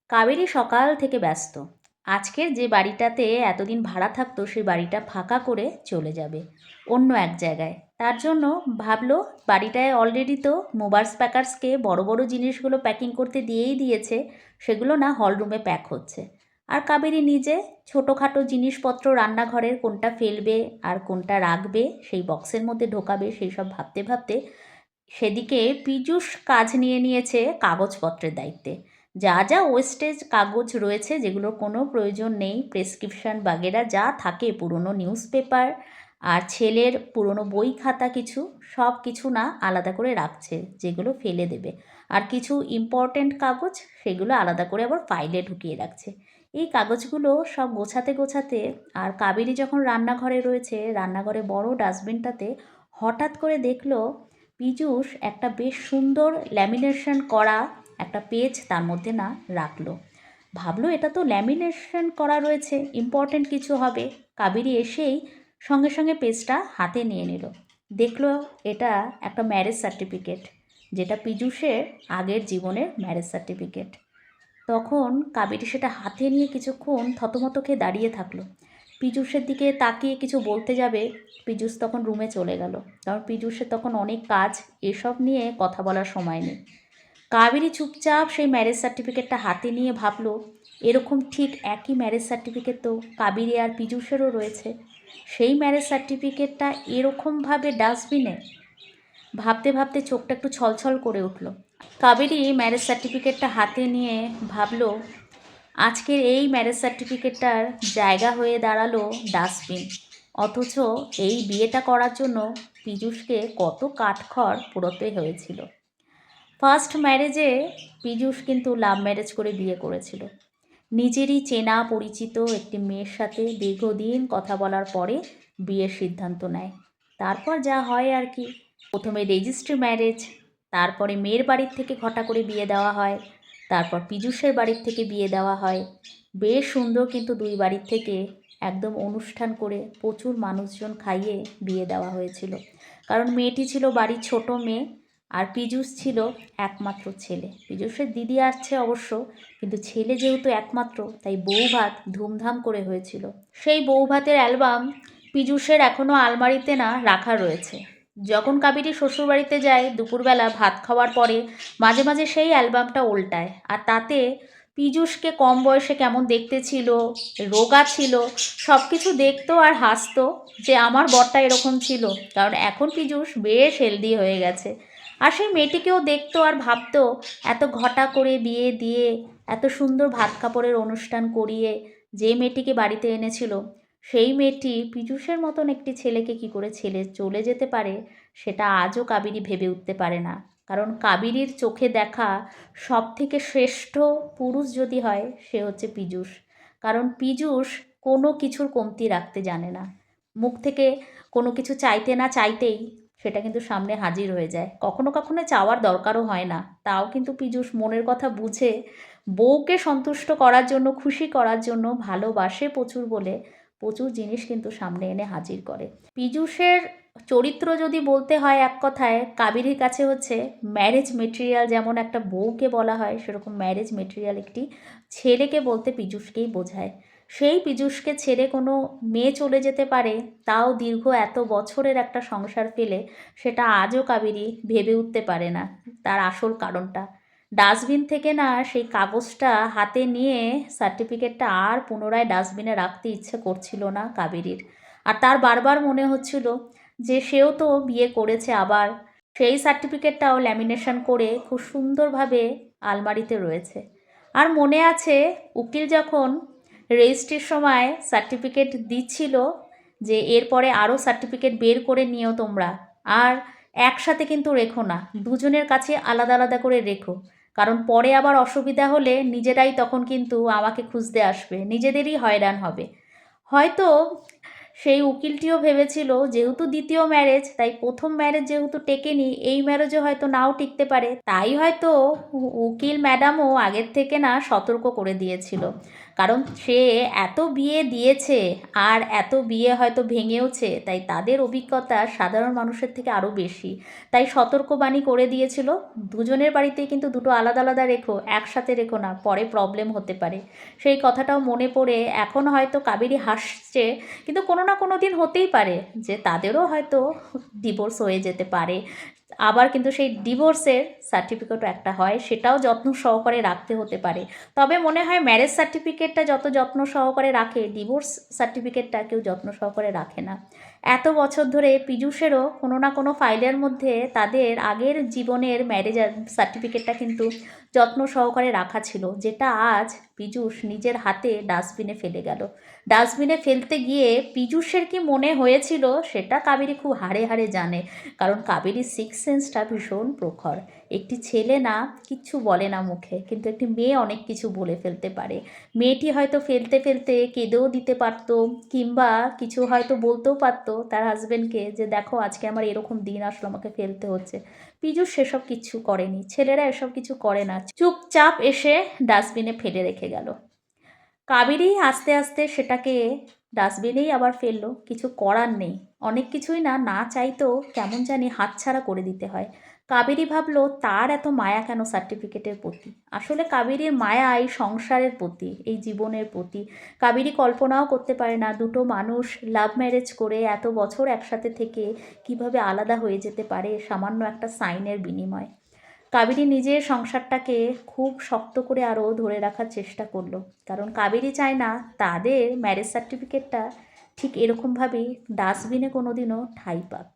কাবেরী সকাল থেকে ব্যস্ত। আজকের যে বাড়িটাতে এতদিন ভাড়া থাকতো সেই বাড়িটা ফাঁকা করে চলে যাবে অন্য এক জায়গায়। তার জন্য ভাবলো বাড়িটায় অলরেডি তো মুভার্স প্যাকার্সকে বড় বড় জিনিসগুলো প্যাকিং করতে দিয়েই দিয়েছে, সেগুলো না হলরুমে প্যাক হচ্ছে। আর কাবেরী নিজে ছোটোখাটো জিনিসপত্র রান্নাঘরের কোনটা ফেলবে আর কোনটা রাখবে সেই বক্সের মধ্যে ঢোকাবে সেই সব ভাবতে ভাবতে সেদিকে পীযূষ কাজ নিয়ে নিয়েছে কাগজপত্রের দায়িত্বে। যা যা ওয়েস্টেজ কাগজ রয়েছে যেগুলোর কোনো প্রয়োজন নেই, প্রেসক্রিপশন বাগেরা যা থাকে, পুরনো নিউজ পেপার আর ছেলের পুরনো বই খাতা, কিছু সব কিছু না আলাদা করে রাখছে যেগুলো ফেলে দেবে। আর কিছু ইম্পর্ট্যান্ট কাগজ সেগুলো আলাদা করে আবার ফাইলে ঢুকিয়ে রাখছে। এই কাগজগুলো সব গোছাতে গোছাতে আর কাবেরী যখন রান্নাঘরে রয়েছে, রান্নাঘরে বড় ডাস্টবিনটাতে হঠাৎ করে দেখলো পীযূষ একটা বেশ সুন্দর ল্যামিনেশন করা একটা পেজ তার মধ্যে না রাখলো। ভাবলো এটা তো ল্যামিনেশন করা রয়েছে, ইম্পর্ট্যান্ট কিছু হবে। কাবেরী এসেই সঙ্গে সঙ্গে পেজটা হাতে নিয়ে নিল। দেখলো এটা একটা ম্যারেজ সার্টিফিকেট, যেটা পীযূষের আগের জীবনের ম্যারেজ সার্টিফিকেট। তখন কাবেরী সেটা হাতে নিয়ে কিছুক্ষণ থতমত খেয়ে দাঁড়িয়ে থাকলো। পীযূষের দিকে তাকিয়ে কিছু বলতে যাবে, পীযূষ তখন রুমে চলে গেল। কারণ পীযূষের তখন অনেক কাজ, এসব নিয়ে কথা বলার সময় নেই। কাবেরী চুপচাপ সেই ম্যারেজ সার্টিফিকেটটা হাতে নিয়ে ভাবলো, এরকম ঠিক একই ম্যারেজ সার্টিফিকেট তো কাবেরী আর পীযূষেরও রয়েছে। সেই ম্যারেজ সার্টিফিকেটটা এরকমভাবে ডাস্টবিনে। ভাবতে ভাবতে চোখটা একটু ছলছল করে উঠল। কাবেরী ম্যারেজ সার্টিফিকেটটা হাতে নিয়ে ভাবলো, আজকের এই ম্যারেজ সার্টিফিকেটটার জায়গা হয়ে দাঁড়ালো ডাস্টবিন। অথচ এই বিয়েটা করার জন্য পীযূষকে কত কাঠখড় পোড়োতে হয়েছিল। ফার্স্ট ম্যারেজে পীযূষ কিন্তু লাভ ম্যারেজ করে বিয়ে করেছিল। নিজেরই চেনা পরিচিত একটি মেয়ের সাথে দীর্ঘদিন কথা বলার পরে বিয়ের সিদ্ধান্ত নেয়। তারপর যা হয় আর কি, প্রথমে রেজিস্ট্রি ম্যারেজ, তারপরে মেয়ের বাড়ির থেকে ঘটা করে বিয়ে দেওয়া হয়, তারপর পীযূষের বাড়ির থেকে বিয়ে দেওয়া হয়। বেশ সুন্দর, কিন্তু দুই বাড়ির থেকে একদম অনুষ্ঠান করে প্রচুর মানুষজন খাইয়ে বিয়ে দেওয়া হয়েছিল। কারণ মেয়েটি ছিল বাড়ির ছোট মেয়ে আর পীযূষ ছিল একমাত্র ছেলে। পীযূষের দিদি আসছে অবশ্য, কিন্তু ছেলে যেহেতু একমাত্র তাই বউভাত ধুমধাম করে হয়েছিল। সেই বউভাতের অ্যালবাম পীযূষের এখনও আলমারিতে না রাখা রয়েছে। যখন কাবেরী শ্বশুরবাড়িতে যায় দুপুরবেলা ভাত খাওয়ার পরে মাঝে মাঝে সেই অ্যালবামটা ওল্টায়, আর তাতে পীযূষকে কম বয়সে কেমন দেখতে ছিল, রোগা ছিল, সব কিছু দেখতো আর হাসতো যে আমার বরটা এরকম ছিল। কারণ এখন পীযূষ বেশ হেলদি হয়ে গেছে। আর সেই মেয়েটিকেও দেখতো আর ভাবতো, এত ঘটা করে বিয়ে দিয়ে এত সুন্দর ভাত কাপড়ের অনুষ্ঠান করিয়ে যে মেয়েটিকে বাড়িতে এনেছিল, সেই মেয়েটি পীযূষের মতন একটি ছেলেকে কি করে ছেলে চলে যেতে পারে সেটা আজও কাবেরী ভেবে উঠতে পারে না। কারণ কাবেরীর চোখে দেখা সব থেকে শ্রেষ্ঠ পুরুষ যদি হয় সে হচ্ছে পীযূষ। কারণ পীযূষ কোনো কিছুর কমতি রাখতে জানে না। মুখ থেকে কোনো কিছু চাইতে না চাইতেই সেটা কিন্তু সামনে হাজির হয়ে যায়। কখনো কখনো চাওয়ার দরকারও হয় না, তাও কিন্তু পীযূষ মনের কথা বুঝে বউকে সন্তুষ্ট করার জন্য, খুশি করার জন্য ভালোবাসে প্রচুর বলে প্রচুর জিনিস কিন্তু সামনে এনে হাজির করে। পীযূষের চরিত্র যদি বলতে হয় এক কথায়, কাবেরীর কাছে হচ্ছে ম্যারেজ মেটেরিয়াল। যেমন একটা বউকে বলা হয়, সেরকম ম্যারেজ মেটেরিয়াল একটি ছেলেকে বলতে পীযূষকেই বোঝায়। সেই পীযূষকে ছেড়ে কোনো মেয়ে চলে যেতে পারে, তাও দীর্ঘ এত বছরের একটা সংসার ফেলে, সেটা আজও কাবেরী ভেবে উঠতে পারে না। তার আসল কারণটা, ডাস্টবিন থেকে না সেই কাগজটা হাতে নিয়ে সার্টিফিকেটটা আর পুনরায় ডাস্টবিনে রাখতে ইচ্ছে করছিল না কাবেরীর। আর তার বারবার মনে হচ্ছিল যে সেও তো বিয়ে করেছে আবার। সেই সার্টিফিকেটটাও ল্যামিনেশন করে খুব সুন্দরভাবে আলমারিতে রয়েছে। আর মনে আছে উকিল যখন রেজিস্ট্রির সময় সার্টিফিকেট দিচ্ছিল যে এরপরে আরও সার্টিফিকেট বের করে নিও তোমরা, আর একসাথে কিন্তু রেখো না, দুজনের কাছে আলাদা আলাদা করে রেখো। কারণ পরে আবার অসুবিধা হলে নিজেরাই তখন কিন্তু আমাকে খুঁজতে আসবে, নিজেদেরই হয়রান হবে। হয়তো সেই উকিলটিও ভেবেছিল যেহেতু দ্বিতীয় ম্যারেজ, তাই প্রথম ম্যারেজ যেহেতু টেকেনি, এই ম্যারেজও হয়তো নাও টিকতে পারে, তাই হয়তো উকিল ম্যাডামও আগের থেকে না সতর্ক করে দিয়েছিল। কারণ সে এত বিয়ে দিয়েছে আর এত বিয়ে হয়তো ভেঙেওছে, তাই তাদের অভিজ্ঞতা সাধারণ মানুষের থেকে আরও বেশি, তাই সতর্কবাণী করে দিয়েছিল দুজনের বাড়িতেই কিন্তু দুটো আলাদা আলাদা রেখো, একসাথে রেখো না, পরে প্রবলেম হতে পারে। সেই কথাটাও মনে পড়ে এখন হয়তো কাবেরী হাসছে, কিন্তু কোনো না কোনো দিন হতেই পারে যে তাদেরও হয়তো ডিভোর্স হয়ে যেতে পারে। আবার কিন্তু সেই ডিভোর্সের সার্টিফিকেটও একটা হয়, সেটাও যত্ন সহকারে রাখতে হতে পারে। তবে মনে হয় ম্যারেজ সার্টিফিকেটটা যত যত্ন সহকারে রাখে, ডিভোর্স সার্টিফিকেটটা কেউ যত্ন সহকারে রাখে না। এত বছর ধরে পীযূষেরও কোনো না কোনো ফাইলের মধ্যে তাদের আগের জীবনের ম্যারেজ সার্টিফিকেটটা কিন্তু যত্ন সহকারে রাখা ছিল, যেটা আজ পীযূষ নিজের হাতে ডাস্টবিনে ফেলে গেল। ডাস্টবিনে ফেলতে গিয়ে পীযূষের কি মনে হয়েছিল সেটা কাবেরী খুব হাড়ে হাড়ে জানে, কারণ কাবেরীর সিক্স সেন্সটা ভীষণ প্রখর। একটি ছেলে না কিচ্ছু বলে না মুখে, কিন্তু একটি মেয়ে অনেক কিছু বলে ফেলতে পারে। মেয়েটি হয়তো ফেলতে ফেলতে কেঁদেও দিতে পারতো, কিংবা কিছু হয়তো বলতেও পারতো তার হাজবেন্ডকে যে দেখো আজকে আমার এরকম দিন আসলো, আমাকে ফেলতে হচ্ছে। পীযূষ সেসব কিছু করেনি, ছেলেরা এসব কিছু করে না, চুপচাপ এসে ডাস্টবিনে ফেলে রেখে গেল। কাবেরী আস্তে আস্তে সেটাকে ডাস্টবিনেই আবার ফেললো, কিছু করার নেই। অনেক কিছুই না না চাইতেও কেমন জানি হাতছাড়া করে দিতে হয়। কাবেরী ভাবলো তার এত মায়া কেন সার্টিফিকেটের প্রতি। আসলে কাবেরীর মায়া এই সংসারের প্রতি, এই জীবনের প্রতি। কাবেরী কল্পনাও করতে পারে না দুটো মানুষ লাভ ম্যারেজ করে এত বছর একসাথে থেকে কিভাবে আলাদা হয়ে যেতে পারে সামান্য একটা সাইনের বিনিময়ে। কাবেরী নিজের সংসারটাকে খুব শক্ত করে আরও ধরে রাখার চেষ্টা করলো, কারণ কাবেরী চায় না তাদের ম্যারেজ সার্টিফিকেটটা ঠিক এরকমভাবেই ডাস্টবিনে কোনো দিনও ঠাঁই পাক।